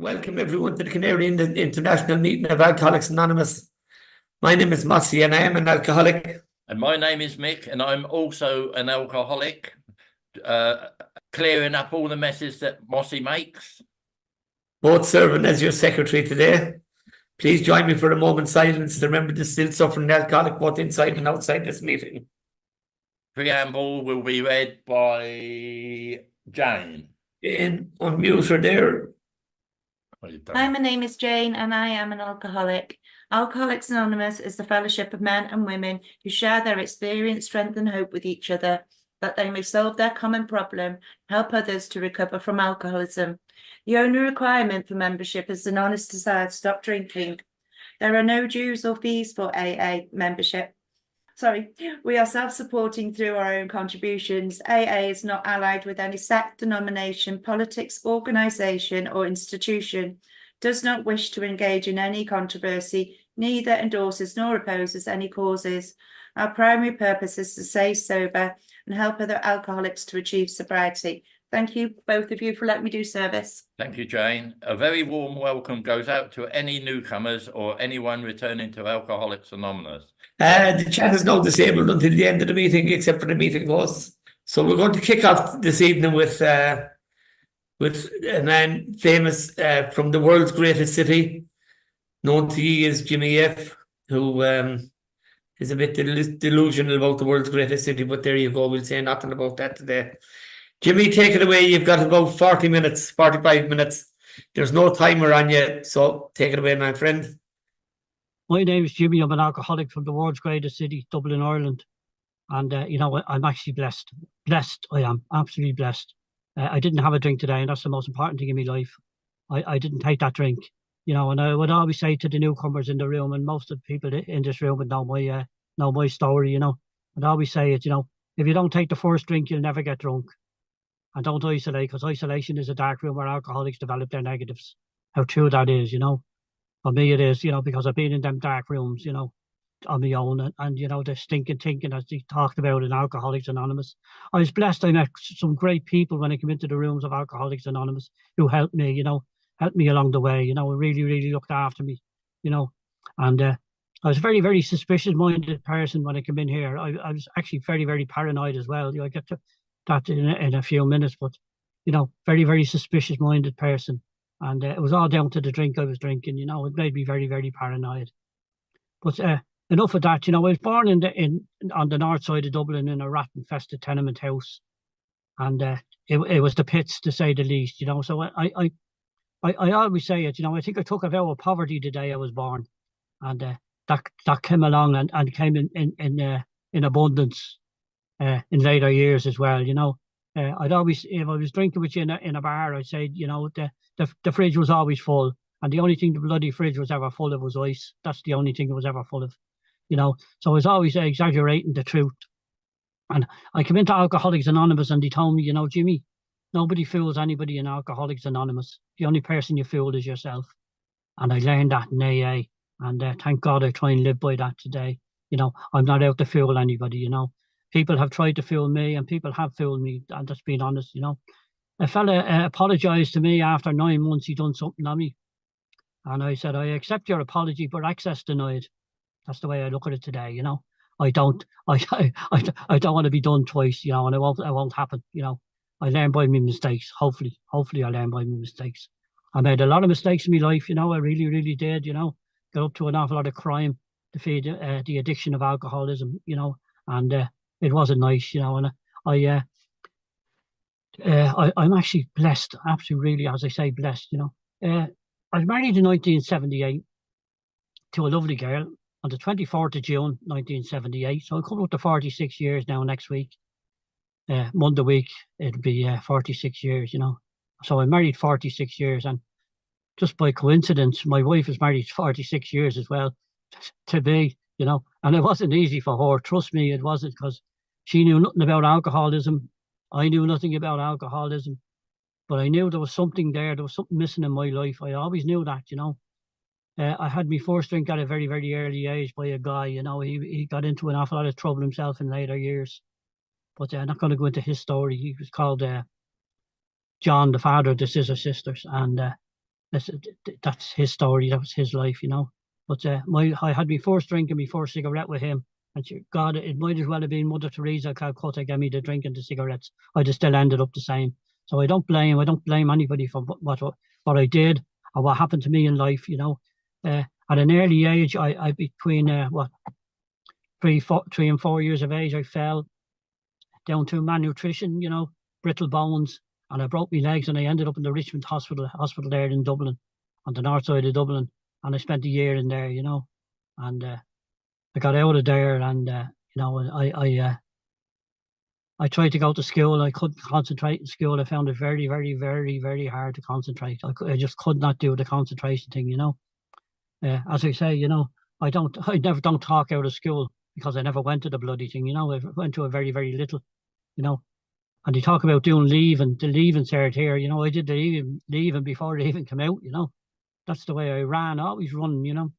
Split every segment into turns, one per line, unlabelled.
Welcome everyone to the Canarian International Meeting of Alcoholics Anonymous. My name is Mossy and I am an alcoholic.
And my name is Mick and I'm also an alcoholic, clearing up all the messes that Mossy makes.
Both serving as your secretary today. Please join me for a moment's silence to remember the still suffering alcoholic both inside and outside this meeting.
Preamble will be read by Jane.
Jane, unmute her there.
Hi, my name is Jane and I am an alcoholic. Alcoholics Anonymous is the fellowship of men and women who share their experience, strength and hope with each other, that they may solve their common problem, help others to recover from alcoholism. The only requirement for membership is an honest desire to stop drinking. There are no dues or fees for AA membership. We are self-supporting through our own contributions. AA is not allied with any sect, denomination, politics, organisation or institution, does not wish to engage in any controversy, neither endorses nor opposes any causes. Our primary purpose is to stay sober and help other alcoholics to achieve sobriety. Thank you, both of you, for letting me do service.
Thank you, Jane. A very warm welcome goes out to any newcomers or anyone returning to Alcoholics Anonymous.
The chat is now disabled until the end of the meeting, except for the meeting hosts. So we're going to kick off this evening with a man famous from the world's greatest city, known to you as Jimmy F, who is a bit delusional about the world's greatest city, but there you go, we'll say nothing about that today. Jimmy, take it away. You've got about 40 minutes, 45 minutes. There's no timer on you, so take it away, my friend.
My name is Jimmy. I'm an alcoholic from the world's greatest city, Dublin, Ireland. And, I'm actually blessed. Blessed, I am. Absolutely blessed. I didn't have a drink today, and that's the most important thing in my life. I didn't take that drink, and I would always say to the newcomers in the room, and most of the people in this room would know my story, I'd always say it, if you don't take the first drink, you'll never get drunk. And don't isolate, because isolation is a dark room where alcoholics develop their negatives. How true that is, For me it is, because I've been in them dark rooms, on my own, and the stinking thinking, as they talked about in Alcoholics Anonymous. I was blessed. I met some great people when I came into the rooms of Alcoholics Anonymous who helped me, helped me along the way, really, really looked after me, and I was a very, very suspicious-minded person when I came in here. I was actually very, very paranoid as well. I get to that in a few minutes, but very, very suspicious-minded person, and it was all down to the drink I was drinking. It made me very, very paranoid. But enough of that. I was born on the north side of Dublin in a rat-infested tenement house, and it was the pits, to say the least. So I always say it. I think I took a vow of poverty the day I was born, and that came along and came in abundance. In later years as well, I'd always, if I was drinking with you in a bar, I'd say, the fridge was always full, and the only thing the bloody fridge was ever full of was ice. That's the only thing it was ever full of, So I was always exaggerating the truth. And I came into Alcoholics Anonymous, and they told me, Jimmy, nobody fools anybody in Alcoholics Anonymous. The only person you fool is yourself. And I learned that in AA, and thank God I try and live by that today. I'm not out to fool anybody. People have tried to fool me, and people have fooled me. I'm just being honest, A fella apologised to me after 9 months. He done something on me, and I said, I accept your apology, but access denied. That's the way I look at it today. I don't want to be done twice. And it won't happen. I learn by my mistakes. Hopefully, I learn by my mistakes. I made a lot of mistakes in my life. I really, really did. Got up to an awful lot of crime to feed the addiction of alcoholism. And it wasn't nice, and I'm actually blessed, absolutely, really, as I say, blessed. I was married in 1978 to a lovely girl on the 24th of June 1978. So I'm coming up to 46 years now next week. Monday week it'll be 46 years. So I married 46 years, and just by coincidence, my wife was married 46 years as well to me. And it wasn't easy for her. Trust me, it wasn't, because she knew nothing about alcoholism. I knew nothing about alcoholism, but I knew there was something there. There was something missing in my life. I always knew that, I had my first drink at a very, very early age by a guy. He got into an awful lot of trouble himself in later years, but I'm not going to go into his story. He was called John, the father of the Scissor Sisters, and that's his story. That was his life, you know. But I had my first drink and my first cigarette with him. And God, it might as well have been Mother Teresa of Calcutta gave me the drink and the cigarettes. I'd have still ended up the same. So I don't blame anybody for what I did or what happened to me in life, you know. At an early age, I between 3 and 4 years of age, I fell down to malnutrition, you know, brittle bones, and I broke my legs, and I ended up in the Richmond hospital there in Dublin, on the north side of Dublin, and I spent a year in there, you know, and I got out of there, and you know, I tried to go to school. I couldn't concentrate in school. I found it very, very, very, very hard to concentrate. I just could not do the concentration thing, you know. As I say, you know, I never don't talk out of school because I never went to the bloody thing, you know. I went to a very, very little, you know. And they talk about doing the leaving cert here, you know. I did the leaving before they even came out, you know. That's the way I ran, always running, you know.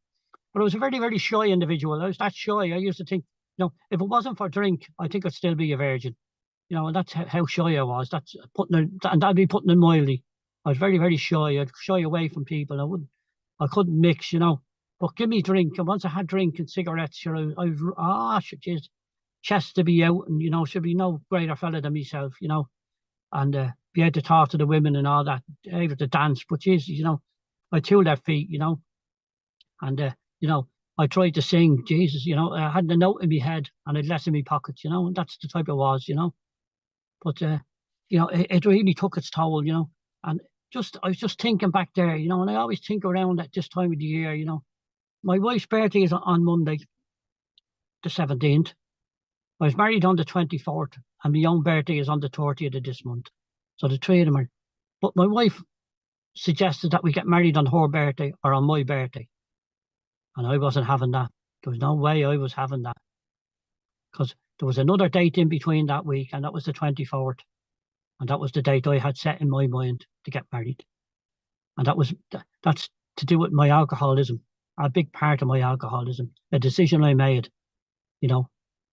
But I was a very, very shy individual. I was that shy. I used to think, you know, if it wasn't for drink, I think I'd still be a virgin. You know, and that's how shy I was. That's and that'd be putting it mildly. I was very, very shy. I'd shy away from people. I couldn't mix, you know. But give me drink. And once I had drink and cigarettes, sure, jeez, chest to be out, and you know, should be no greater fella than myself, you know, and be able to talk to the women and all that, able to dance. But jeez, you know, I had 2 left feet, you know, and you know, I tried to sing, Jesus, you know, I had the note in my head and I'd less in my pockets, you know, and that's the type it was, you know. But you know, it really took its toll, you know. And I was just thinking back there, you know, and I always think around at this time of the year, you know. My wife's birthday is on Monday, the 17th. I was married on the 24th, and my own birthday is on the 30th of this month. So the 3 of them are. But my wife suggested that we get married on her birthday or on my birthday. And I wasn't having that. There was no way I was having that. Because there was another date in between that week, and that was the 24th. And that was the date I had set in my mind to get married. And that's to do with my alcoholism, a big part of my alcoholism, a decision I made, you know.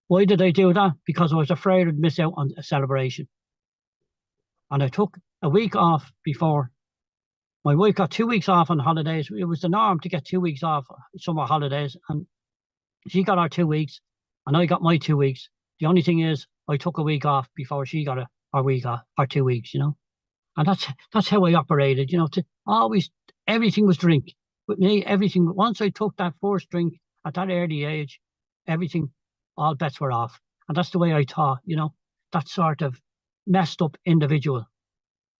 Why did I do that? Because I was afraid I'd miss out on a celebration. And I took a week off before. My wife got 2 weeks off on holidays. It was the norm to get 2 weeks off summer holidays. And she got her 2 weeks and I got my 2 weeks. The only thing is I took a week off before she got her week off, her 2 weeks, you know. And that's how I operated, you know. Everything was drink. With me, everything, once I took that first drink at that early age, all bets were off. And that's the way I thought, you know, that sort of messed up individual.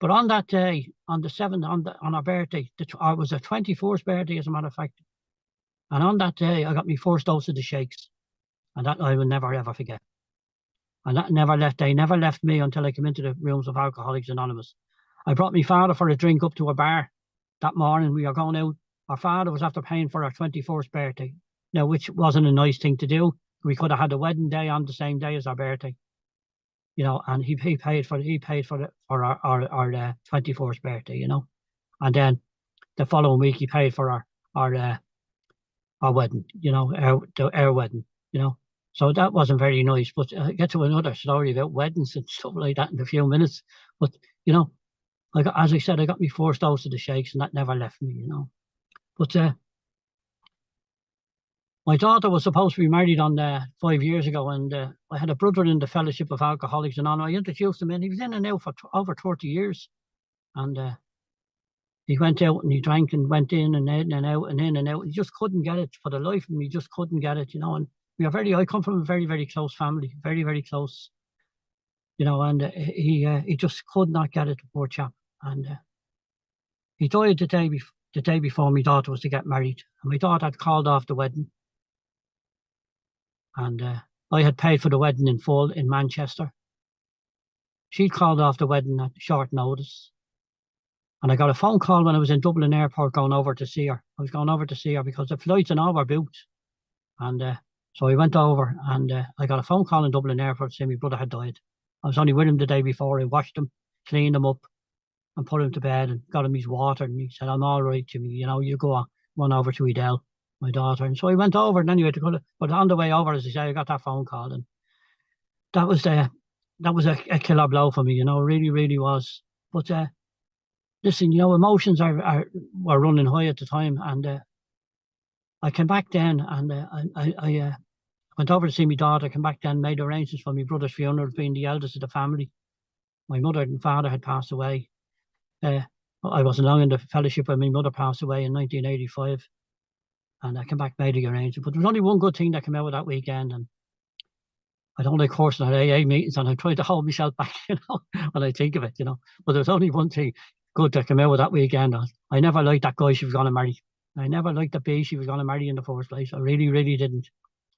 But on that day, on the 7th, on our birthday, it was a 21st birthday, as a matter of fact. And on that day, I got my first dose of the shakes. And that I will never, ever forget. And they never left me until I came into the rooms of Alcoholics Anonymous. I brought my father for a drink up to a bar that morning. We were going out. Our father was after paying for our 21st birthday. Now, which wasn't a nice thing to do. We could have had a wedding day on the same day as our birthday. You know, and he paid for our 21st birthday, you know. And then the following week he paid for our wedding, you know, our wedding, you know. So that wasn't very nice. But I'll get to another story about weddings and stuff like that in a few minutes. But, you know, as I said, I got my first dose of the shakes and that never left me, you know. But my daughter was supposed to be married on 5 years ago, and I had a brother in the Fellowship of Alcoholics Anonymous. I introduced him in. He was in and out for over 30 years. And he went out and he drank and went in and out and in and out. He just couldn't get it for the life of him. He just couldn't get it, you know. And I come from a very, very close family, very, very close, you know, and he just could not get it, poor chap. And he died the day before my daughter was to get married. And my daughter had called off the wedding. And I had paid for the wedding in full in Manchester. She'd called off the wedding at short notice. And I got a phone call when I was in Dublin Airport going over to see her. I was going over to see her because the flights and all were booked. And so I went over and I got a phone call in Dublin Airport saying my brother had died. I was only with him the day before. I washed him, cleaned him up and put him to bed and got him his water. And he said, I'm all right, Jimmy. You know, you go on, run over to Edel, my daughter. And so I went over and anyway, but on the way over, as I say, I got that phone call. And that was a killer blow for me, you know, really, really was. But listen, emotions were running high at the time, and I came back then, and I went over to see my daughter. Came back then, made arrangements for my brother's funeral, being the eldest of the family. My mother and father had passed away. I wasn't long in the fellowship when my mother passed away in 1985, and I came back, made the arrangement. But there was only one good thing that came out of that weekend, and I don't like horsing at AA meetings, and I'm trying to hold myself back, when I think of it, But there's only one thing good that came out of that weekend. I never liked that guy she was going to marry. I never liked the bee she was going to marry in the first place. I really, really didn't.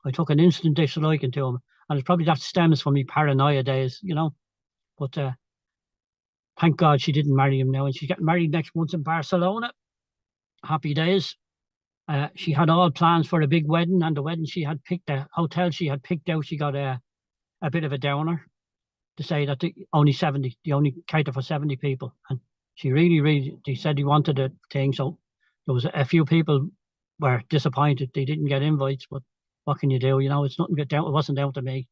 I took an instant disliking to him, and it's probably that stems from me paranoia days, But thank God she didn't marry him now, and she's getting married next month in Barcelona. Happy days. She had all plans for a big wedding, and the wedding she had picked, the hotel she had picked out, she got a bit of a downer to say that they only cater for 70 people. And she really, they said he wanted a thing. So there was a few people were disappointed. They didn't get invites, but what can you do? It's nothing down. It wasn't down to me.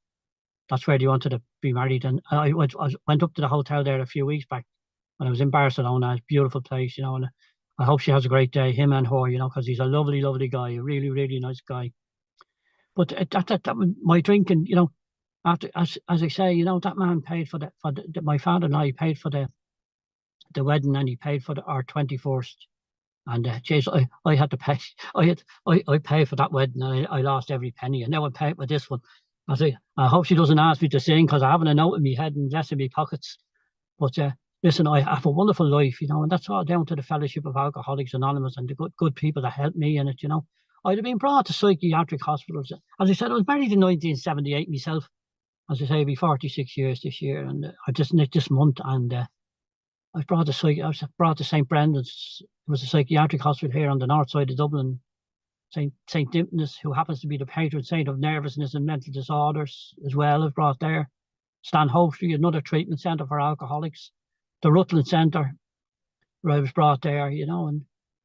That's where they wanted to be married. And I went up to the hotel there a few weeks back when I was in Barcelona. It's a beautiful place, and I hope she has a great day, him and her, because he's a lovely, lovely guy, a really, really nice guy. But that was my drinking, after, as I say, that man paid for my father and I paid for the wedding, and he paid for our 21st. And jeez, I had to pay. I paid for that wedding, and I lost every penny. And now I'm paying for this one. I hope she doesn't ask me to sing, because I haven't a note in my head and less in my pockets. But listen, I have a wonderful life, and that's all down to the Fellowship of Alcoholics Anonymous and the good people that helped me in it. I'd have been brought to psychiatric hospitals. As I said, I was married in 1978 myself. As I say, I'll be 46 years this year, and this month, and I was brought to St. Brendan's. It was a psychiatric hospital here on the north side of Dublin. St. Dimnus, who happens to be the patron saint of nervousness and mental disorders as well, is brought there. Stan Hope Street, another treatment centre for alcoholics. The Rutland Centre, where I was brought there, and I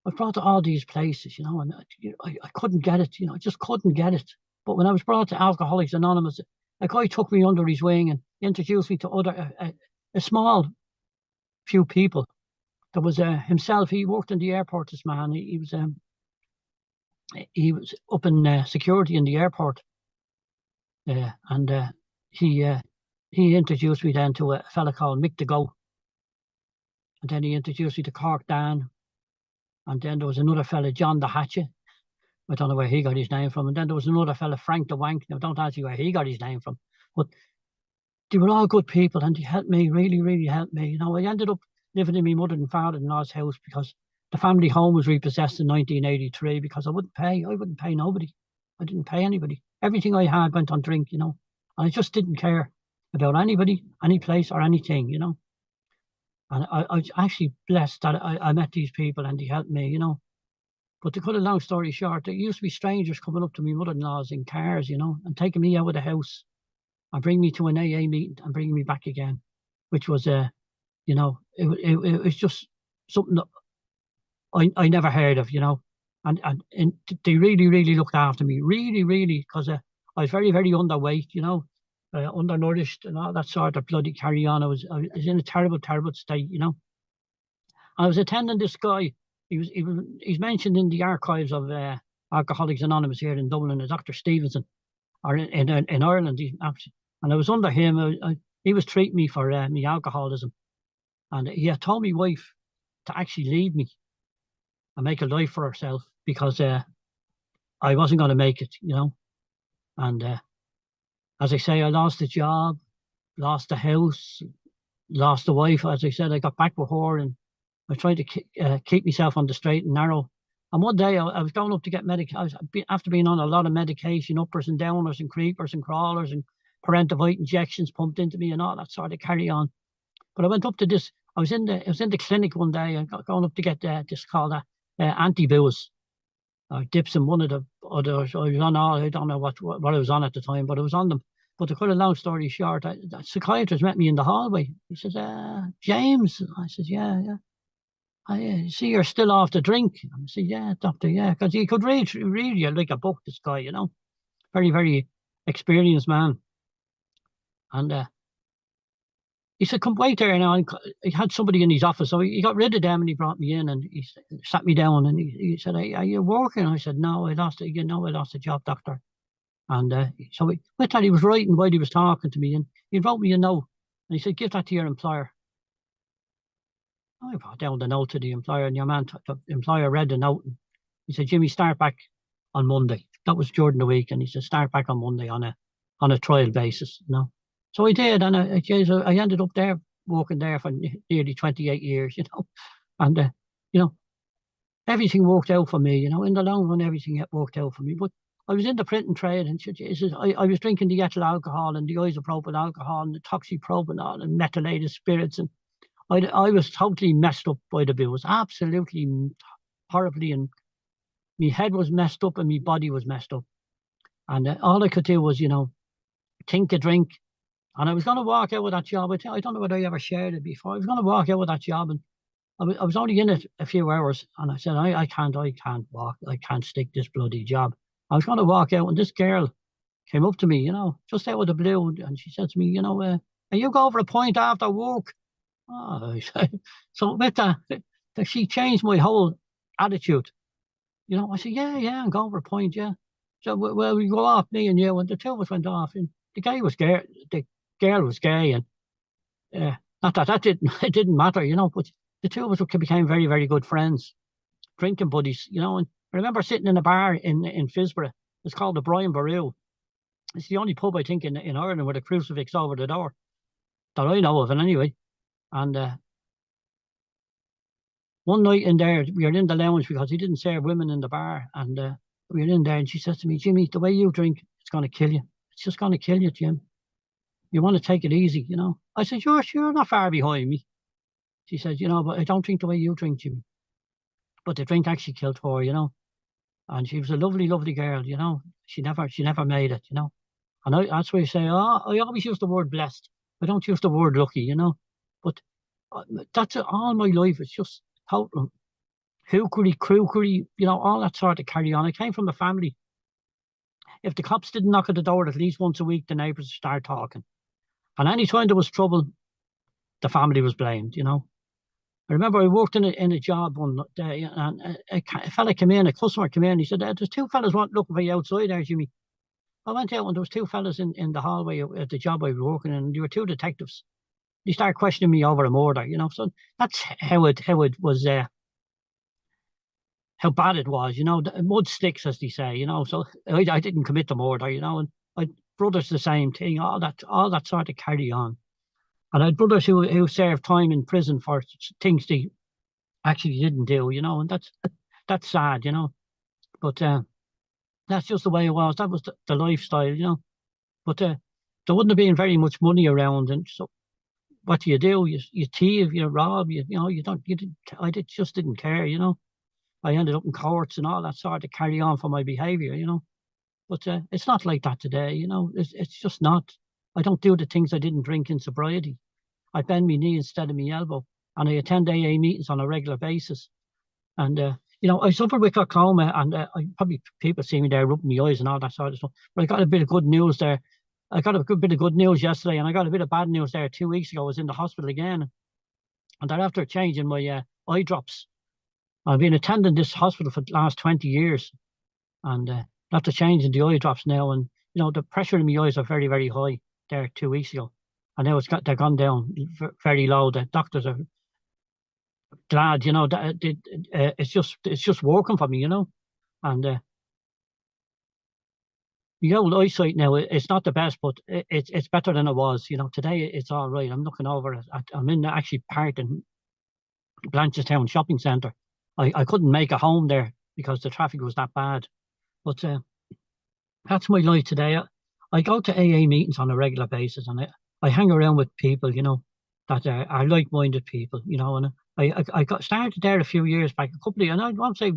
was brought to all these places, and I couldn't get it, I just couldn't get it. But when I was brought to Alcoholics Anonymous, a guy took me under his wing and introduced me to a small few people. There was himself. He worked in the airport. This man, he was up in security in the airport, and he introduced me then to a fella called Mick the Go, and then he introduced me to Cork Dan, and then there was another fella, John the Hatchet. I don't know where he got his name from. And then there was another fella, Frank the Wank. Now, don't ask me where he got his name from. But they were all good people, and they helped me, really, really helped me. I ended up living in my mother and father-in-law's house because the family home was repossessed in 1983 because I wouldn't pay. I wouldn't pay nobody. I didn't pay anybody. Everything I had went on drink, And I just didn't care about anybody, any place, or anything, And I was actually blessed that I met these people and they helped me, But to cut a long story short, there used to be strangers coming up to me mother-in-law's in cars, and taking me out of the house and bring me to an AA meeting and bring me back again, which was, it was just something that I never heard of, and they really, really looked after me, really, really, because I was very, very underweight, undernourished and all that sort of bloody carry on. I was in a terrible, terrible state, I was attending this guy. He's mentioned in the archives of Alcoholics Anonymous here in Dublin as Dr. Stevenson, or in Ireland. And I was under him. He was treating me for my alcoholism, and he had told my wife to actually leave me and make a life for herself because I wasn't going to make it, And as I say, I lost the job, lost the house, lost the wife. As I said, I got back with her, and I tried to keep myself on the straight and narrow. And one day I was going up to get after being on a lot of medication, uppers and downers and creepers and crawlers and parentovite injections pumped into me and all that sort of carry on. But I went up to this. I was in the clinic one day and going up to get this called anti-booze or dips in one of the others. I was on all. I don't know what I was on at the time, but I was on them. But to cut a long story short, the psychiatrist met me in the hallway. He says, "James," I said, "Yeah." I see you're still off the drink. I said, "Yeah, doctor, yeah," because he could read you like a book, this guy, very, very experienced man. And he said, come wait there now. He had somebody in his office, so he got rid of them and he brought me in and he sat me down and he said, "Hey, are you working?" I said, "No, I lost it. I lost a job, doctor." And so with that, he was writing while he was talking to me, and he wrote me a note and he said, "Give that to your employer." I brought down the note to the employer, and the employer read the note. And he said, "Jimmy, start back on Monday." That was during the week, and he said, "Start back on Monday on a trial basis." So I did, and I ended up there working there for nearly 28 years, and everything worked out for me, in the long run, everything worked out for me. But I was in the printing trade, and I was drinking the ethyl alcohol and the isopropyl alcohol and the toxypropanol and methylated spirits, and I was totally messed up by the booze, absolutely horribly, and my head was messed up and my body was messed up. And all I could do was, think a drink. And I was going to walk out with that job. I don't know whether I ever shared it before. I was going to walk out with that job, and I was only in it a few hours. And I said, I can't walk. I can't stick this bloody job. I was going to walk out, and this girl came up to me, just out of the blue. And she said to me, "Are you go over a pint after work?" Oh, so with that, she changed my whole attitude. I said, yeah, I'm going for a point, yeah. So, well, we go off, me and you, and the two of us went off, and the girl was gay, and not that it didn't matter, but the two of us became very, very good friends, drinking buddies, and I remember sitting in a bar in Fisborough. It's called the Brian Baru. It's the only pub, I think, in Ireland with a crucifix over the door that I know of, and anyway. And one night in there, we were in the lounge because he didn't serve women in the bar. And we were in there, and she says to me, "Jimmy, the way you drink, it's going to kill you. It's just going to kill you, Jim. You want to take it easy, I said, "You're not far behind me." She said, "But I don't drink the way you drink, Jimmy." But the drink actually killed her, And she was a lovely, lovely girl, She never made it, And that's why I say, I always use the word blessed. I don't use the word lucky, But that's all my life. It's just total hookery, crookery, all that sort of carry on. I came from a family. If the cops didn't knock at the door at least once a week, the neighbours would start talking. And any time there was trouble, the family was blamed, I remember I worked in a job one day, and a fella came in, a customer came in, he said, "There's two fellas looking for you outside there, Jimmy." I went out, and there was two fellas in the hallway at the job I was working in, and there were two detectives. They started questioning me over a murder, So that's how it was, how bad it was, The mud sticks, as they say, So I didn't commit the murder, and my brothers the same thing. All that sort of carry on. And I had brothers who served time in prison for things they actually didn't do, and that's sad, But that's just the way it was. That was the lifestyle, But there wouldn't have been very much money around, and so what do? You thieve, you rob, just didn't care, I ended up in courts and all that sort of carry on for my behaviour, But it's not like that today, It's just not. I don't do the things I didn't drink in sobriety. I bend my knee instead of my elbow, and I attend AA meetings on a regular basis. And I suffer with glaucoma, and probably people see me there rubbing my eyes and all that sort of stuff. But I got a bit of good news there. I got a good bit of good news yesterday, and I got a bit of bad news there 2 weeks ago. I was in the hospital again, and they're after changing my eye drops. I've been attending this hospital for the last 20 years, and after changing the eye drops now, and the pressure in my eyes are very, very high there 2 weeks ago, and now they're gone down very low. The doctors are glad, that it's just working for me, and the old eyesight now, it's not the best, but it's better than it was. Today it's all right. I'm looking over I'm in actually parked in Blanchardstown Shopping Centre. I couldn't make it home there because the traffic was that bad. But that's my life today. I go to AA meetings on a regular basis, and I hang around with people, that are like-minded people, and I got started there a few years back, and I won't say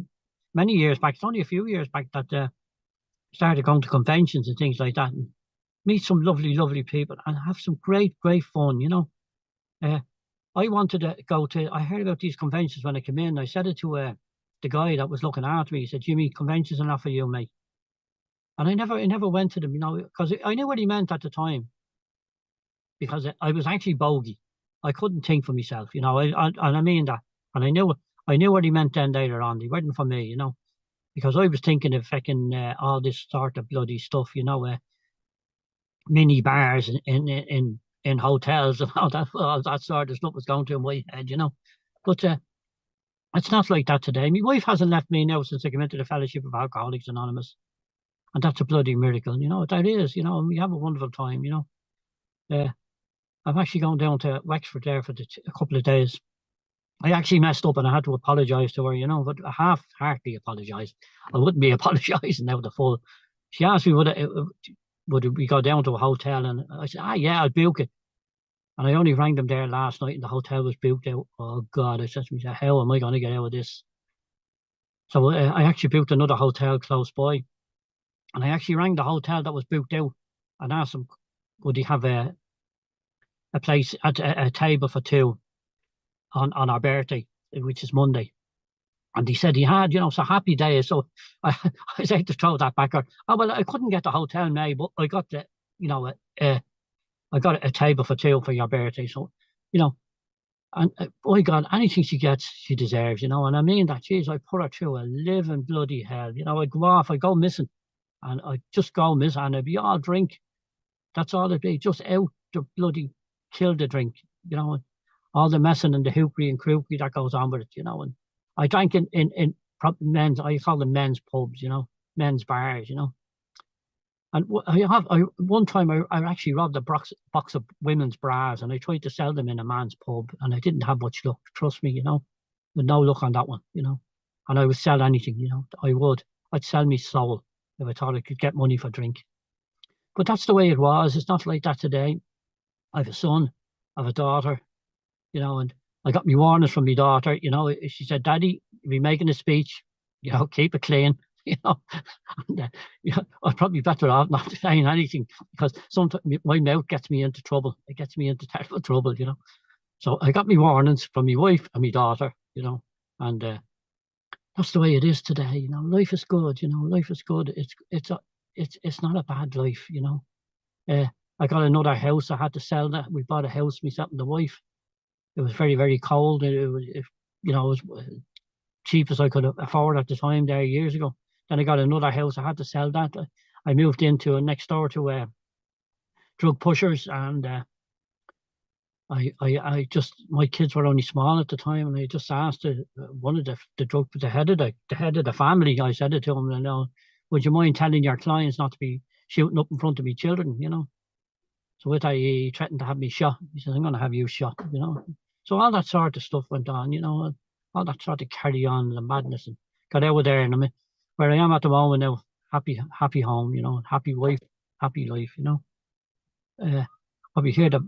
many years back, it's only a few years back that started going to conventions and things like that, and meet some lovely, lovely people and have some great, great fun, I wanted to go to, I heard about these conventions when I came in. I said it to the guy that was looking after me. He said, "Jimmy, conventions are not for you, mate." And I never went to them, because I knew what he meant at the time, because I was actually bogey. I couldn't think for myself, you know. And I mean that, and I knew what he meant then later on. He wasn't for me, you know, because I was thinking of fucking all this sort of bloody stuff, you know, mini bars in hotels and all that sort of stuff was going through my head, you know. But it's not like that today. My wife hasn't left me now since I came into the Fellowship of Alcoholics Anonymous, and that's a bloody miracle, you know. That is, you know, and we have a wonderful time, you know. I've actually gone down to Wexford there for a couple of days. I actually messed up and I had to apologise to her, you know, but I half-heartedly apologised. I wouldn't be apologising now the full. She asked me would we go down to a hotel, and I said, yeah, I'll book it. And I only rang them there last night and the hotel was booked out. Oh God, I said to myself, how am I going to get out of this? So I actually booked another hotel close by, and I actually rang the hotel that was booked out and asked them, would he have a place at a table for two on our birthday, which is Monday. And he said he had, you know, so happy days. So I said to throw that back. Oh, well, I couldn't get the hotel now, but I got the, you know, I got a table for two for your birthday. So, you know, and boy, God, anything she gets, she deserves, you know. And I mean that, geez, I put her through a living bloody hell. You know, I go off, I go missing, and I just go missing, and it'd be all drink. That's all it'd be, just out to bloody kill the drink, you know. And all the messing and the hoopery and crookery that goes on with it, you know. And I drank in men's, I call them men's pubs, you know, men's bars, you know. And one time I actually robbed a box of women's bras, and I tried to sell them in a man's pub, and I didn't have much luck. Trust me, you know, with no luck on that one, you know. And I would sell anything, you know. I'd sell me soul if I thought I could get money for drink. But that's the way it was. It's not like that today. I have a son, I have a daughter, you know, and I got my warnings from my daughter, you know. She said, Daddy, you'll be making a speech, you know, keep it clean. You know, and, yeah, I'm probably better off not saying anything, because sometimes my mouth gets me into trouble. It gets me into terrible trouble, you know. So I got my warnings from my wife and my daughter, you know, and that's the way it is today. You know, life is good. You know, life is good. It's not a bad life. You know, I got another house. I had to sell that. We bought a house, myself and the wife. It was very, very cold. It was cheap as I could afford at the time there years ago. Then I got another house. I had to sell that. I moved into next door to drug pushers, and I just, my kids were only small at the time, and I just asked one of the head of the family. I said it to him, you know, would you mind telling your clients not to be shooting up in front of me children, you know? So with that, he threatened to have me shot. He said, I'm going to have you shot, you know? So all that sort of stuff went on, you know, all that sort of carry on, the madness, and got out of there. And I mean, where I am at the moment now, happy home, you know, happy wife, happy life, you know. Probably hear the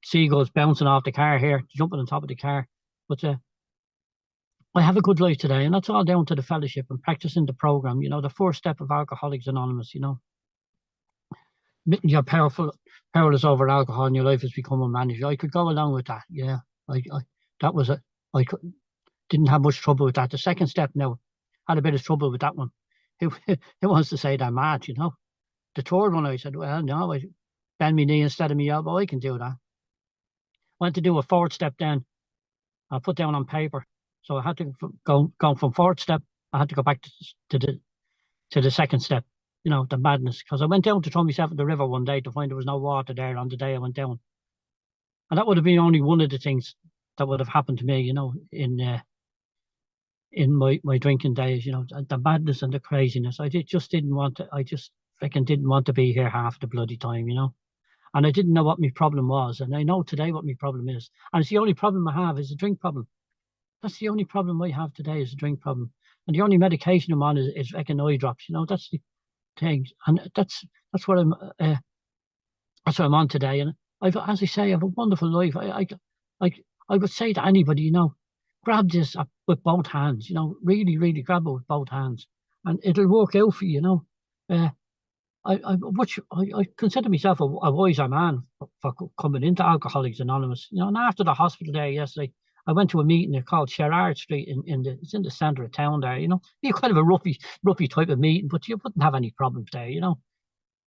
seagulls bouncing off the car here, jumping on top of the car. But I have a good life today, and that's all down to the fellowship and practicing the program, you know, the first step of Alcoholics Anonymous, you know. Admitting you're powerless over alcohol and your life has become unmanageable. I could go along with that, yeah. I didn't have much trouble with that. The second step now, had a bit of trouble with that one. Who wants to say they're mad, you know? The third one, I said, well, no, I bend my knee instead of my elbow. I can do that. Went to do a fourth step then. I put down on paper. So I had to go from fourth step. I had to go back to the second step, you know, the madness. Because I went down to throw myself in the river one day to find there was no water there on the day I went down. And that would have been only one of the things that would have happened to me, you know, in my drinking days, you know, the madness and the craziness. I just didn't want to. I just freaking didn't want to be here half the bloody time, you know. And I didn't know what my problem was, and I know today what my problem is. And it's the only problem I have is a drink problem. That's the only problem I have today is a drink problem. And the only medication I'm on is freaking eye drops. You know, that's the thing, and that's what I'm on today. And as I say, I have a wonderful life. I would say to anybody, you know, grab this with both hands, you know, really, really grab it with both hands, and it'll work out for you, you know. I consider myself a wiser man for coming into Alcoholics Anonymous, you know. And after the hospital there yesterday, I went to a meeting called Sherrard Street it's in the centre of town there, you know. Be kind of a roughy type of meeting, but you wouldn't have any problems there, you know.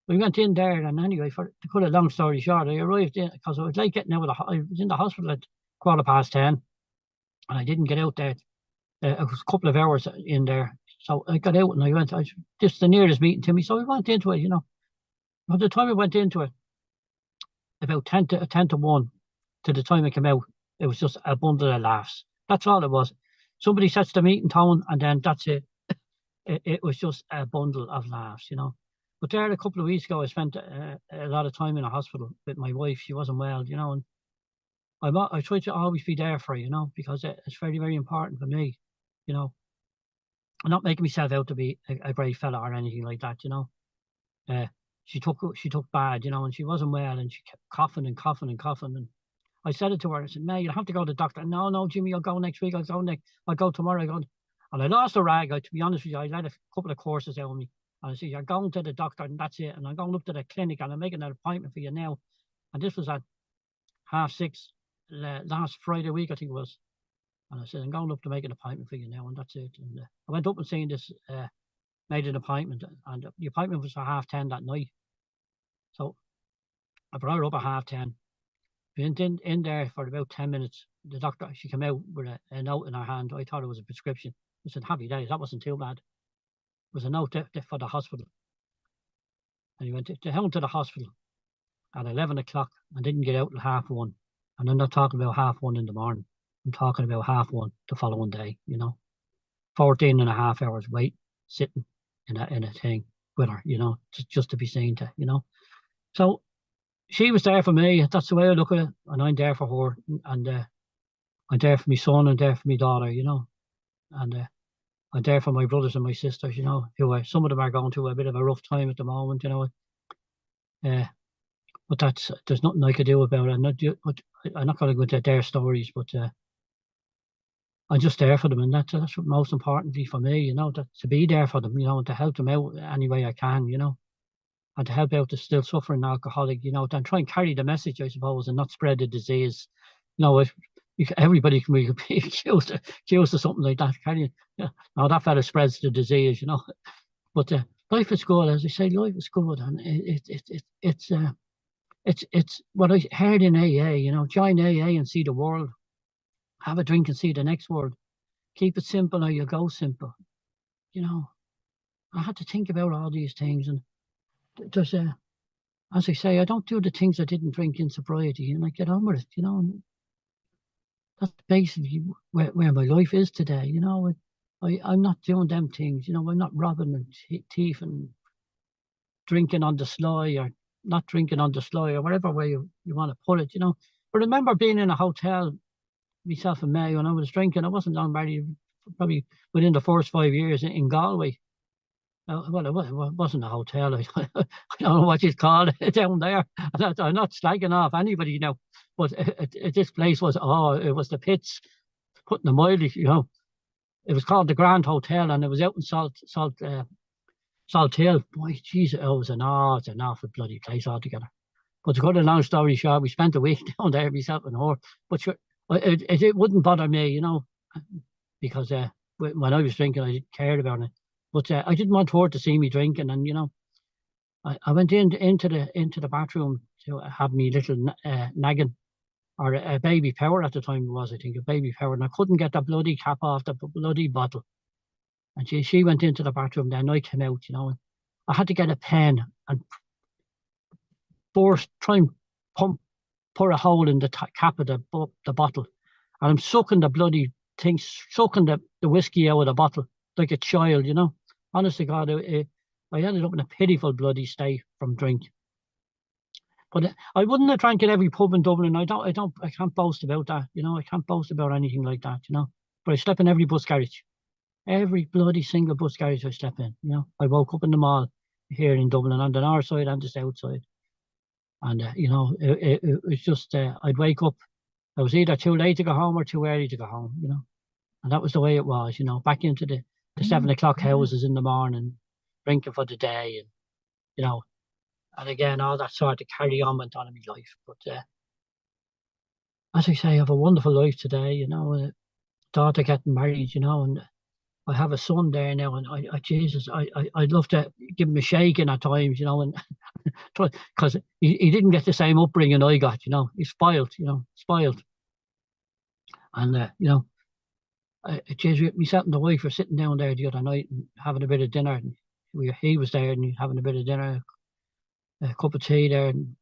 we went in there, and anyway, to cut a long story short, I arrived in because I was late getting out of I was in the hospital at 10:15, and I didn't get out there. It was a couple of hours in there, so I got out and I went. Just the nearest meeting to me, so we went into it. You know, by the time we went into it, about 10 to 1, to the time I came out, it was just a bundle of laughs. That's all it was. Somebody sets the meeting tone, and then that's it. It was just a bundle of laughs, you know. But there, a couple of weeks ago, I spent a lot of time in a hospital with my wife. She wasn't well, you know, and I try to always be there for her, you know, because it's very, very important for me, you know. I'm not making myself out to be a great fella or anything like that, you know. She took bad, you know, and she wasn't well, and she kept coughing and coughing and coughing. And I said it to her. I said, "May, you'll have to go to the doctor." No, Jimmy, I'll go next week. I'll go tomorrow. And I lost a rag. To be honest with you, I let a couple of courses out of me. And I said, "You're going to the doctor, and that's it. And I'm going up to the clinic, and I'm making an appointment for you now." And this was at 6:30 last Friday week, I think it was. And I said, "I'm going up to make an appointment for you now, and that's it." And I went up and seen this, made an appointment, and the appointment was for 10:30 that night. So I brought her up at 10:30. We went in there for about 10 minutes. The doctor, she came out with a note in her hand. I thought it was a prescription. I said, "Happy days, that wasn't too bad." It was a note for the hospital. And he went down to the hospital at 11 o'clock and didn't get out till 1:30. And I'm not talking about 1:30 in the morning. I'm talking about 1:30 the following day, you know. 14 and a half hours wait, sitting in a thing with her, you know, just to be seen to, you know. So she was there for me. That's the way I look at it. And I'm there for her. And I'm there for my son and there for my daughter, you know. And I'm there for my brothers and my sisters, you know, who some of them are going through a bit of a rough time at the moment, you know. But there's nothing I could do about it. I'm not going to go into their stories, but I'm just there for them, and that's what most importantly for me, you know, to be there for them, you know, and to help them out any way I can, you know, and to help out the still suffering alcoholic, you know, and try and carry the message, I suppose, and not spread the disease. You know, everybody can be accused of something like that. No, that fella spreads the disease, you know. But life is good, as I say. Life is good, and it's what I heard in AA. You know, join AA and see the world. Have a drink and see the next world. Keep it simple or you go simple. You know, I had to think about all these things, and there's as I say, I don't do the things I didn't drink in sobriety, and I get on with it. You know, and that's basically where my life is today. You know, I'm not doing them things. You know, I'm not robbing and thieving, drinking on the sly, or not drinking on the sly, or whatever way you want to put it. You know, but I remember being in a hotel, myself and May, when I was drinking. I wasn't long married, probably within the first 5 years in Galway. Well, it wasn't a hotel. I don't know what you'd call it down there. I'm not slagging off anybody, you know, but this place was, it was the pits, putting the mileage, you know. It was called the Grand Hotel, and it was out in Salt Hill. Boy, Jesus, it's an awful bloody place altogether. But to cut a long story short, we spent a week down there, myself and her. But sure, it wouldn't bother me, you know, because when I was drinking, I didn't care about it. But I didn't want her to see me drinking, and you know, I went into the bathroom to have me little naggin, or a baby power at the time it was, I think, a baby power, and I couldn't get the bloody cap off the bloody bottle. And she went into the bathroom, then I came out, you know, and I had to get a pen and try and pour a hole in the cap of the bottle, and I'm sucking the bloody thing, sucking the whiskey out of the bottle like a child, you know. Honest to God, I ended up in a pitiful bloody state from drink. But I wouldn't have drank at every pub in Dublin. I can't boast about that, you know. I can't boast about anything like that, you know. But I slept in every bus garage, every bloody single bus garage I slept in, you know. I woke up in the mall here in Dublin, on the north side and the south side. And, you know, it was just, I'd wake up, I was either too late to go home or too early to go home, you know. And that was the way it was, you know, back into the 7 o'clock houses in the morning, drinking for the day, and, you know, and again, all that sort of carry on went on in my life. But as I say, I have a wonderful life today, you know, daughter getting married, you know, and I have a son there now, and Jesus, I'd love to give him a shaking at times, you know, and because he didn't get the same upbringing I got, you know. He's spoiled, you know, spoiled. And, you know, myself and the wife were sitting down there the other night and having a bit of dinner. And he was there and having a bit of dinner, a cup of tea there. And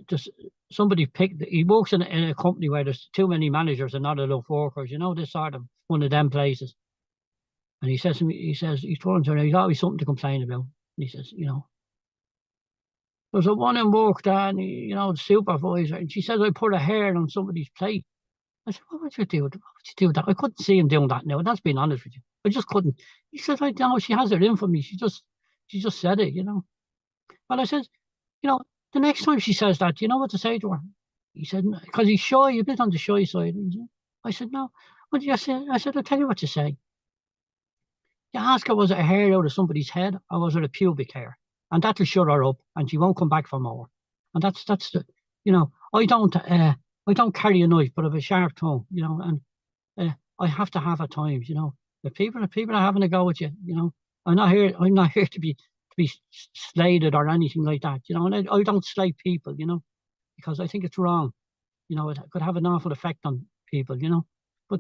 just somebody picked, he works in a company where there's too many managers and not enough workers, you know, this sort of one of them places. And he says to me, he's turning to her, he's always something to complain about. And he says, you know, there's a one in work there, and you know, the supervisor, and she says I put a hair on somebody's plate. I said, what would you do? What would you do with that? I couldn't see him doing that now, and that's being honest with you. I just couldn't. He said, I don't know, she has it in for me. She just said it, you know. Well, I said, you know, the next time she says that, do you know what to say to her? He said, because he's shy, a bit on the shy side. I said, no. What did you say? I said, I'll tell you what to say. You ask her, was it a hair out of somebody's head or was it a pubic hair? And that'll shut her up and she won't come back for more. And that's the, you know, I don't carry a knife, but I have a sharp tongue, you know, and I have to have at times, you know. If people are having a go at you, you know, I'm not here to be slated or anything like that, you know, and I don't slate people, you know, because I think it's wrong. You know, it could have an awful effect on people, you know. But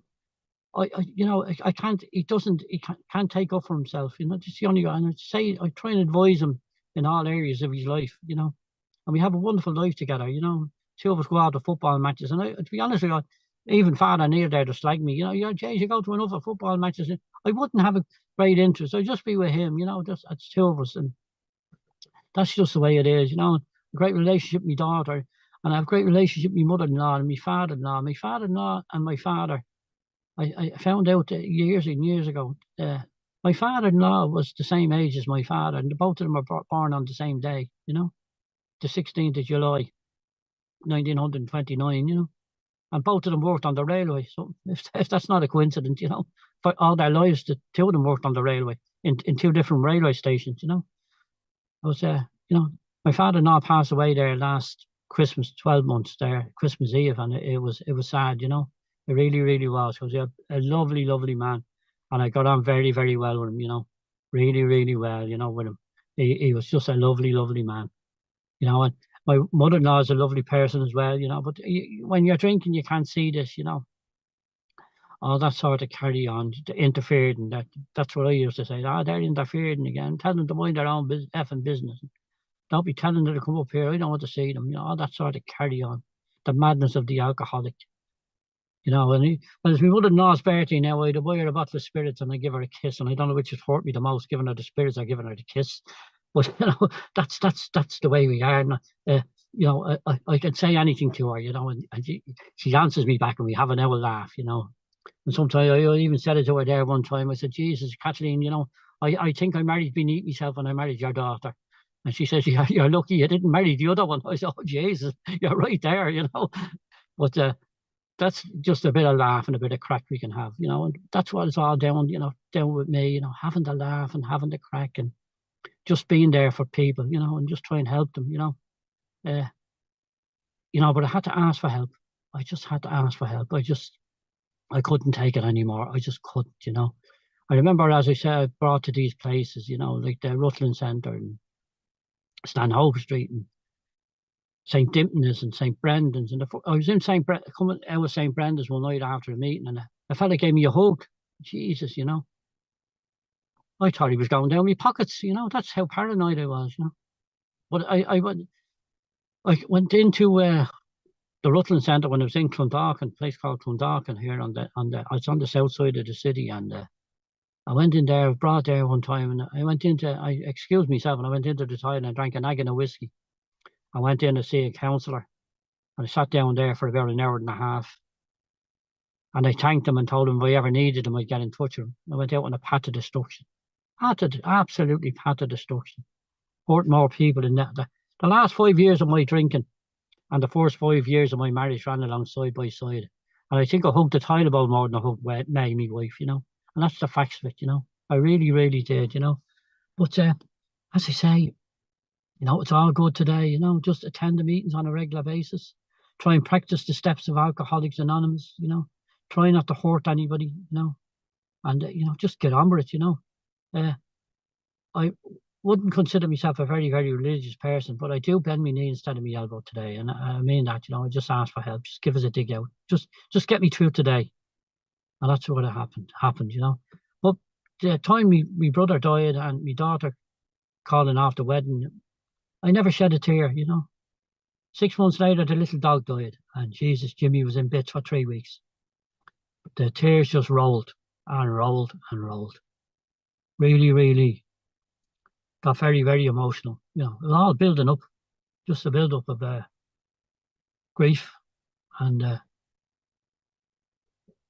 I can't. He can't take up for himself. You know, just the only. And I try and advise him in all areas of his life. You know, and we have a wonderful life together. You know, two of us go out to football matches, and to be honest with you, even Father Neil there to slag me. You know, you go to enough of football matches. And I wouldn't have a great interest. I'd just be with him. You know, just it's two of us, and that's just the way it is. You know, a great relationship with my daughter, and I have a great relationship with my mother-in-law and my father-in-law. My father-in-law and my father. I found out years and years ago, my father-in-law was the same age as my father, and both of them were born on the same day, you know, the 16th of July, 1929, you know, and both of them worked on the railway. So if that's not a coincidence, you know, for all their lives, the two of them worked on the railway in two different railway stations, you know. I was, you know, my father-in-law passed away there last Christmas, 12 months there, Christmas Eve, and it was sad, you know. It really, really was. He was a lovely, lovely man. And I got on very, very well with him, you know. Really, really well, you know, with him. He was just a lovely, lovely man. You know, and my mother-in-law is a lovely person as well, you know. But when you're drinking, you can't see this, you know. All that sort of carry on, interfered, and that's what I used to say. They're interfering again. Tell them to mind their own effing business. Don't be telling them to come up here. I don't want to see them, you know, all that sort of carry on. The madness of the alcoholic. You know, and well, it's my mother-in-law's birthday now. I'd buy her a bottle of spirits and I give her a kiss, and I don't know which has hurt me the most, giving her the spirits or giving her the kiss. But you know, that's the way we are. And, you know, I can say anything to her, you know, and she answers me back, and we have an hour laugh, you know. And sometimes I even said it to her there one time. I said, Jesus, Kathleen, you know, I think I married beneath myself when I married your daughter. And she says, you're lucky you didn't marry the other one. I said, oh, Jesus, you're right there, you know. But that's just a bit of laugh and a bit of crack we can have, you know, and that's what it's all down, you know, down with me, you know, having the laugh and having the crack and just being there for people, you know, and just try and help them, you know. You know, but I had to ask for help. I just had to ask for help. I couldn't take it anymore. I just couldn't, you know. I remember, as I said, I brought to these places, you know, like the Rutland Centre and Stanhope Street and St. Dimness and St. Brendan's, and I was in coming out of St. Brendan's one night after a meeting, and a fella gave me a hug. Jesus, you know, I thought he was going down my pockets. You know, that's how paranoid I was. You know, but I went into the Rutland Centre when I was in Clondalkin, a place called Clondalkin here it's on the south side of the city, and I went in there, brought there one time, and I excused myself, and I went into the toilet and drank a naggin of whiskey. I went in to see a counsellor, and I sat down there for about an hour and a half. And I thanked him and told him if I ever needed him, I'd get in touch with him. I went out on a path to destruction. Absolutely path to destruction. Hurt more people than that. The last 5 years of my drinking and the first 5 years of my marriage ran along side by side. And I think I hugged the toilet bowl more than I hugged my wife, you know. And that's the facts of it, you know. I really, really did, you know. But as I say, you know, it's all good today, you know, just attend the meetings on a regular basis. Try and practice the steps of Alcoholics Anonymous, you know. Try not to hurt anybody, you know. And, you know, just get on with it, you know. wouldn't consider myself a very, very religious person, but I do bend my knee instead of my elbow today. And I mean that, I just ask for help. Just give us a dig out. Just get me through today. And that's what happened, But the time my brother died and my daughter calling off the wedding, I never shed a tear, 6 months later, the little dog died. And Jesus, Jimmy was in bits for 3 weeks. The tears just rolled and rolled and rolled. Really, really got very, very emotional. It was all building up, just a build up of grief. And,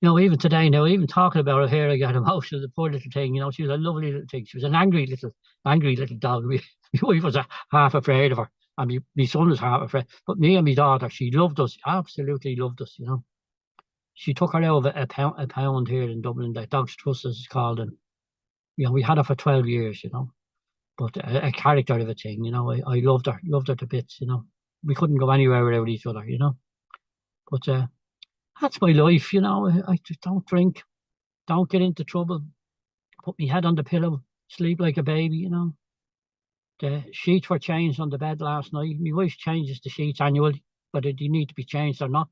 even today now, even talking about it here, I get emotional. The poor little thing, she was a lovely little thing. She was an angry little dog. My wife was half afraid of her. And my son was half afraid. But me and my daughter, she loved us, absolutely loved us, She took her out of a pound here in Dublin, the Dogs Trust as it's called. And, we had her for 12 years, But a character of a thing, I loved her to bits, We couldn't go anywhere without each other, But that's my life, I just don't drink, don't get into trouble, put my head on the pillow, sleep like a baby, The sheets were changed on the bed last night. My wife changes the sheets annually, whether they need to be changed or not.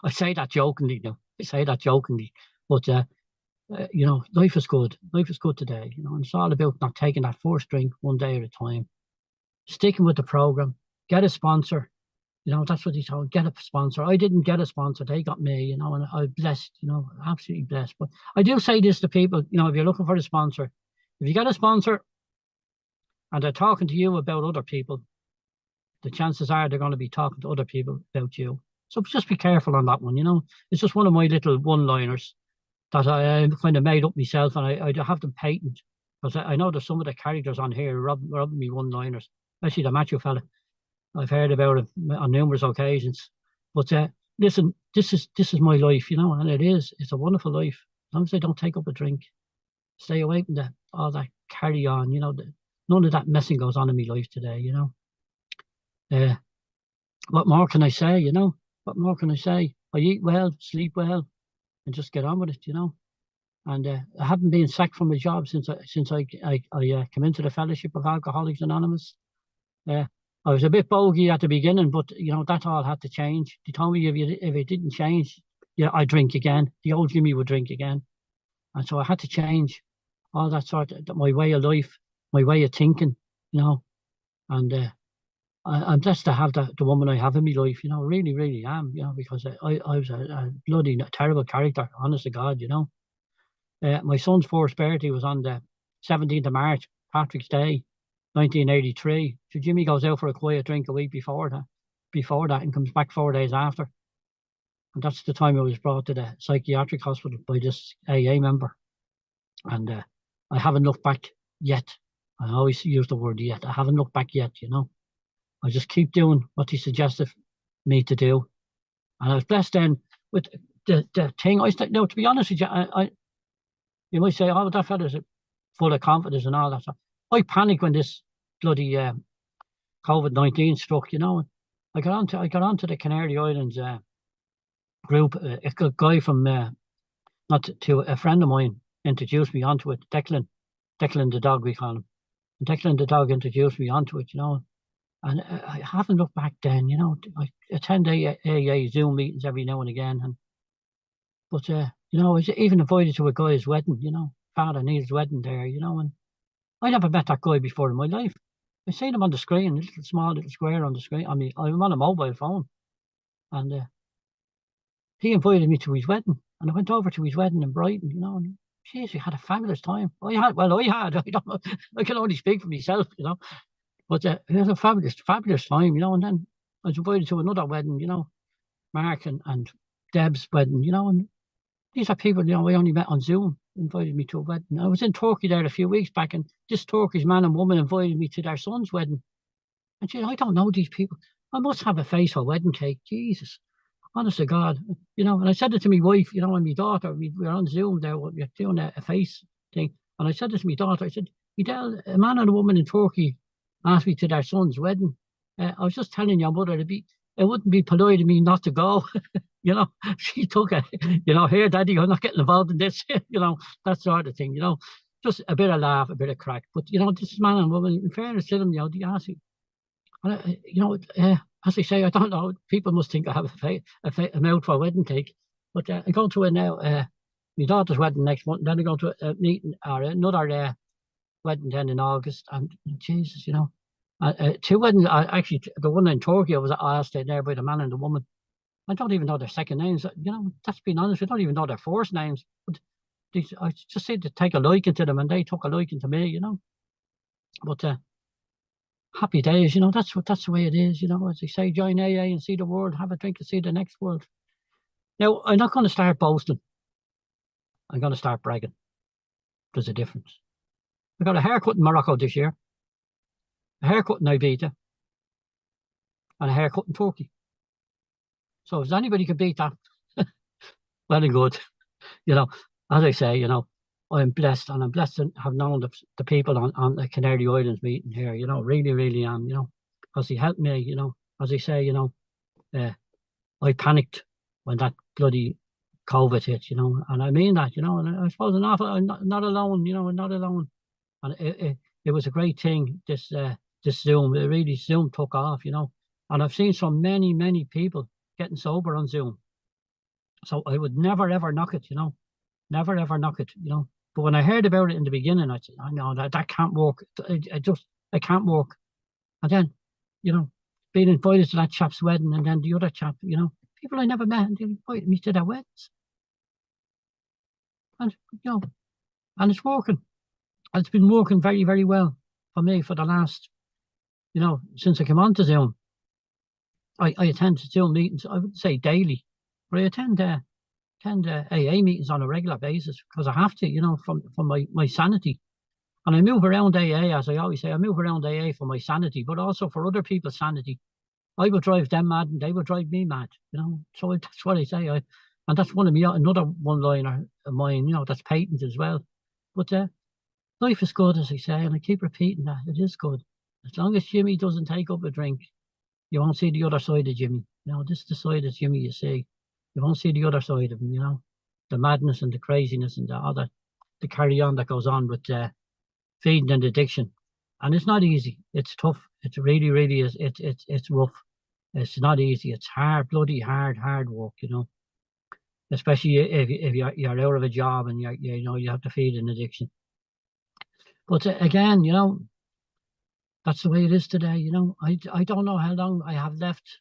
I say that jokingly now. But life is good. Life is good today, and it's all about not taking that first drink one day at a time, sticking with the program, get a sponsor. That's what he told. Get a sponsor. I didn't get a sponsor. They got me, and I'm blessed, absolutely blessed. But I do say this to people, if you're looking for a sponsor, if you get a sponsor and they're talking to you about other people, the chances are they're going to be talking to other people about you. So just be careful on that one, It's just one of my little one-liners that I kind of made up myself, and I have them patent, because I know there's some of the characters on here robbing me one-liners, especially the Matthew fella. I've heard about it on numerous occasions. But listen, this is my life, and it's a wonderful life. As long as I don't take up a drink, stay away from all that carry on, none of that messing goes on in my life today, What more can I say, What more can I say? I eat well, sleep well, and just get on with it, And I haven't been sacked from my job since I came into the Fellowship of Alcoholics Anonymous. I was a bit bogey at the beginning, but that all had to change. They told me if it didn't change, I'd drink again. The old Jimmy would drink again, and so I had to change all that my way of life, my way of thinking, And I'm blessed to have the woman I have in my life, really, really am, because I was a bloody terrible character, honest to God, My son's first birthday was on the 17th of March, Patrick's Day, 1983. So Jimmy goes out for a quiet drink a week before that and comes back 4 days after. And that's the time I was brought to the psychiatric hospital by this AA member. And I haven't looked back yet. I always use the word yet. I haven't looked back yet, I just keep doing what he suggested me to do. And I was blessed then with the thing. Now, to be honest with you, you might say, oh, that fella's full of confidence and all that stuff. I panicked when this bloody COVID-19 struck, I got onto the Canary Islands group. A guy from a friend of mine introduced me onto it. Declan the dog, we call him. And Declan the dog introduced me onto it, And I haven't looked back then, I attend AA Zoom meetings every now and again. But I was even invited to a guy's wedding, Father Neil's wedding there, and I never met that guy before in my life. I seen him on the screen, a small little square on the screen. I mean, I'm on a mobile phone. And he invited me to his wedding. And I went over to his wedding in Brighton, and geez, we had a fabulous time. I had. I don't know. I can only speak for myself, But it was a fabulous, fabulous time, and then I was invited to another wedding, Mark and Deb's wedding, and these are people, I only met on Zoom, invited me to a wedding. I was in Turkey there a few weeks back, and this Turkish man and woman invited me to their son's wedding. And I don't know these people. I must have a face for wedding cake, Jesus. Honest to God, and I said it to my wife, and my daughter, we were on Zoom there, we were doing a face thing. And I said it to my daughter, I said, Edel, a man and a woman in Turkey asked me to their son's wedding. I was just telling your mother, it wouldn't be polite of me not to go. She took it, here, Daddy, I'm not getting involved in this, that sort of thing, just a bit of laugh, a bit of crack. But you know, this man and woman, in fairness to them, you know, you know, as I say, I don't know. People must think I have a mouth for a wedding cake. But I'm going to it now. My daughter's wedding next month. Then I'm going to a meeting or another wedding then in August. And Jesus, you know, 2 weddings. Actually, the one in Turkey, I was asked there by the man and the woman. I don't even know their second names. You know, that's being honest. I don't even know their first names. But I just seemed to take a liking to them, and they took a liking to me. You know, but happy days. You know, that's the way it is. You know, as they say, join AA and see the world. Have a drink and see the next world. Now, I'm not going to start boasting. I'm going to start bragging. There's a difference. I got a haircut in Morocco this year, a haircut in Ibiza, and a haircut in Turkey. So if anybody could beat that, well and good. You know, as I say, you know, I'm blessed, and I'm blessed to have known the people on the Canary Islands meeting here. You know, really, really am. You know, because he helped me. You know, as I say, you know, I panicked when that bloody COVID hit. You know, and I mean that. You know, and I suppose I'm not alone. You know, I'm not alone. And it was a great thing. This Zoom, it really Zoom took off. You know, and I've seen so many people getting sober on Zoom. So I would never ever knock it. You know, never ever knock it. You know. But when I heard about it in the beginning, I said, "I know that can't work. It can't work." And then, you know, being invited to that chap's wedding, and then the other chap, you know, people I never met, and they invited me to their weddings. And you know, and it's working. And it's been working very, very well for me for the last, you know, since I came on to Zoom. I attend Zoom meetings. I wouldn't say daily, but I attend AA meetings on a regular basis because I have to, you know, from my sanity. And I move around AA, as I always say, I move around AA for my sanity, but also for other people's sanity. I would drive them mad and they would drive me mad, you know. So that's what I say. And that's another one-liner of mine, you know, that's patent as well. But life is good, as I say, and I keep repeating that. It is good. As long as Jimmy doesn't take up a drink, you won't see the other side of Jimmy. You know, this is the side of Jimmy you see. You won't see the other side of him, you know. The madness and the craziness and the carry on that goes on with feeding and addiction. And it's not easy. It's tough. It really, really is. It's rough. It's not easy. It's hard, bloody hard work, you know. Especially if you're out of a job and you know you have to feed an addiction. But again, you know, that's the way it is today. You know, I don't know how long I have left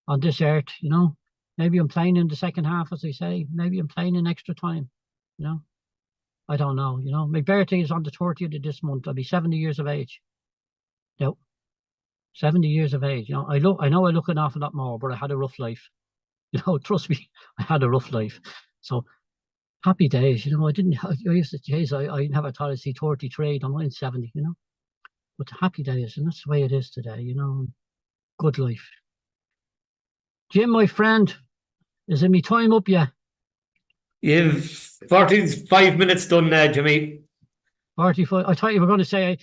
on this earth. You know, maybe I'm playing in the second half, as I say. Maybe I'm playing in extra time. You know, I don't know. You know, my birthday is on the 30th of this month. I'll be 70 years of age. Now, 70 years of age. You know, I know I look an awful lot more, but I had a rough life. You know, trust me, I had a rough life. So happy days. You know, I used to, geez, I never thought I'd see 33. I'm only 70. You know, but happy days, and that's the way it is today. You know, good life. Jim, my friend, is it me time up yet?
You've 45 minutes done now, Jimmy.
45. I thought you were going to say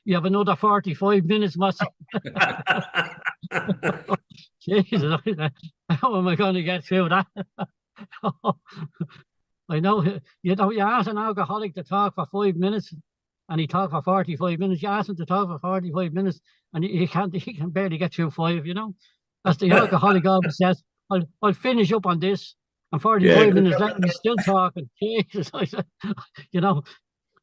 you have another 45 minutes, Mossy. Jesus, how am I going to get through that? I know, you ask an alcoholic to talk for 5 minutes and he talk for 45 minutes. You ask him to talk for 45 minutes and he can barely get through 5, you know. As the alcoholic always says, I'll finish up on this, and 45 minutes later he's still talking. Jesus, I said, you know,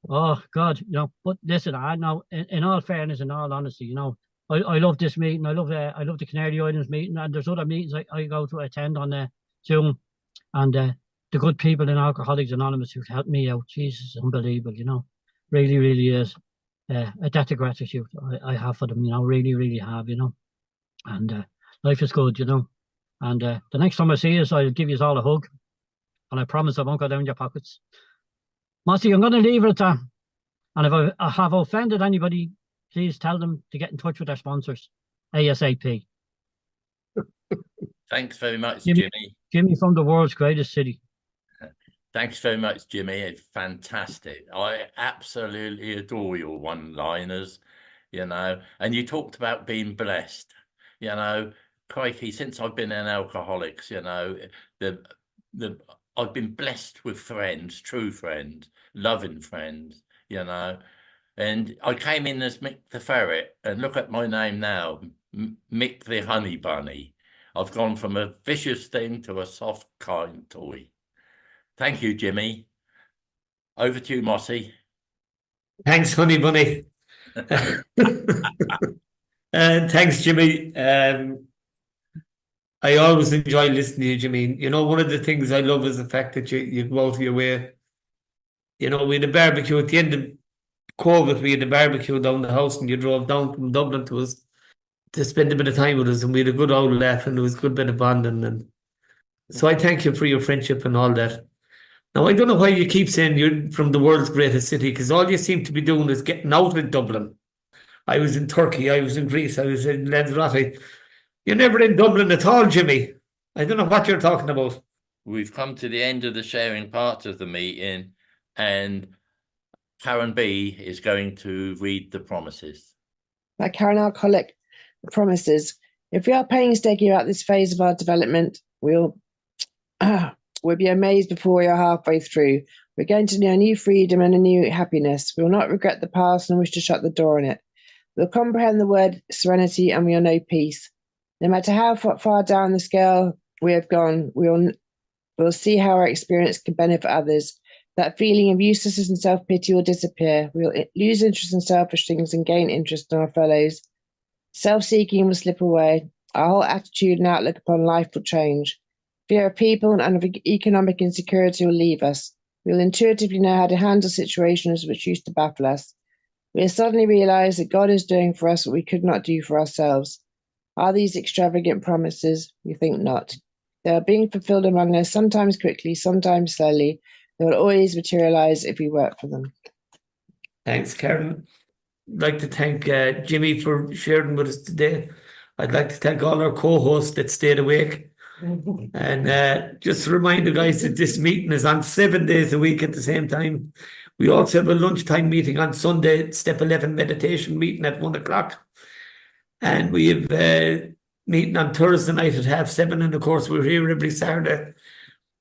oh God, you know. But listen, I know, in all fairness, in all honesty, you know, I love this meeting. I love the Canary Islands meeting, and there's other meetings I go to attend on Zoom, and the good people in Alcoholics Anonymous who've helped me out. Jesus, unbelievable, you know, really, really is a debt of gratitude I have for them, you know, really, really have, you know. And life is good, you know. And the next time I see you, I'll give you all a hug, and I promise I won't go down your pockets. Mossy, I'm going to leave it at that. And if I have offended anybody, please tell them to get in touch with their sponsors ASAP.
Thanks very much, Jimmy.
Jimmy from the world's greatest city.
Thanks very much, Jimmy. It's fantastic. I absolutely adore your one-liners, you know. And you talked about being blessed, you know. Crikey, since I've been in Alcoholics, you know, I've been blessed with friends, true friends, loving friends, you know. And I came in as Mick the Ferret, and look at my name now, Mick the Honey Bunny. I've gone from a vicious thing to a soft, kind toy. Thank you, Jimmy. Over to you, Mossy.
Thanks, Honey Bunny. Thanks, Jimmy. I always enjoy listening to you, Jimmy. You know, one of the things I love is the fact that you go out of your way. You know, we had a barbecue at the end of COVID. We had a barbecue down the house, and you drove down from Dublin to us to spend a bit of time with us, and we had a good old laugh, and it was a good bit of bonding. And so I thank you for your friendship and all that. Now, I don't know why you keep saying you're from the world's greatest city, because all you seem to be doing is getting out of Dublin. I was in Turkey, I was in Greece, I was in Lanzarote. You're never in Dublin at all, Jimmy. I don't know what you're talking about.
We've come to the end of the sharing part of the meeting, and Karen B is going to read the promises.
By Karen Alcoholic, the promises. If we are painstaking about this phase of our development, we'll be amazed before we are halfway through. We're going to know a new freedom and a new happiness. We will not regret the past and wish to shut the door on it. We'll comprehend the word serenity, and we'll know peace. No matter how far down the scale we have gone, we'll see how our experience can benefit others. That feeling of uselessness and self-pity will disappear. We'll lose interest in selfish things and gain interest in our fellows. Self-seeking will slip away. Our whole attitude and outlook upon life will change. Fear of people and of economic insecurity will leave us. We will intuitively know how to handle situations which used to baffle us. We will suddenly realize that God is doing for us what we could not do for ourselves. Are these extravagant promises? We think not. They are being fulfilled among us, sometimes quickly, sometimes slowly. They will always materialize if we work for them.
Thanks, Karen. I'd like to thank Jimmy for sharing with us today. I'd like to thank all our co-hosts that stayed awake. And just to remind you guys that this meeting is on 7 days a week at the same time. We also have a lunchtime meeting on Sunday, Step 11 meditation meeting at 1 o'clock. And we have a meeting on Thursday night at 7:30. And of course, we're here every Saturday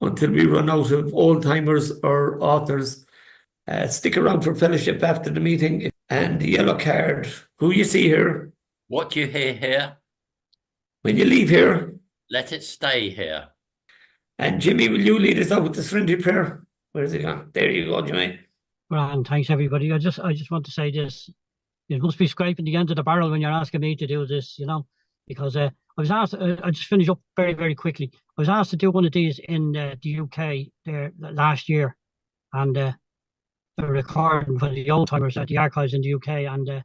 until we run out of old-timers or authors. Stick around for fellowship after the meeting. And the yellow card, who you see here.
What you hear here,
when you leave here,
let it stay here.
And Jimmy, will you lead us out with the serenity prayer? Where's it gone? There you go, Jimmy.
Grand, thanks everybody. I just want to say this. It must be scraping the end of the barrel when you're asking me to do this, you know, because I was asked, I just finish up very, very quickly. I was asked to do one of these in the UK there last year, and a recording for the old timers at the archives in the UK. And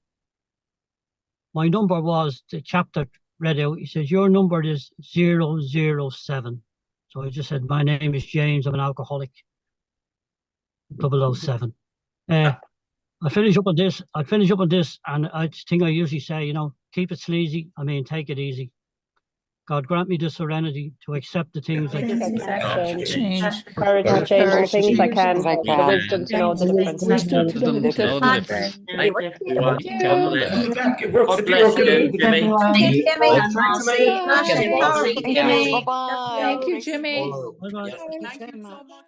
my number was, the chapter read out, he says, your number is 007. So I just said, my name is James, I'm an alcoholic, 007. I'll finish up on this, and I think I usually say, you know, keep it sleazy, I mean, take it easy. God grant me the serenity to accept the things I
Change.
Courage to change all things I can. The wisdom to know the difference.
Wisdom to know the difference. Thank you. God bless you, Jimmy.
Thank you, Jimmy.
Bye-bye.
Thank you so much.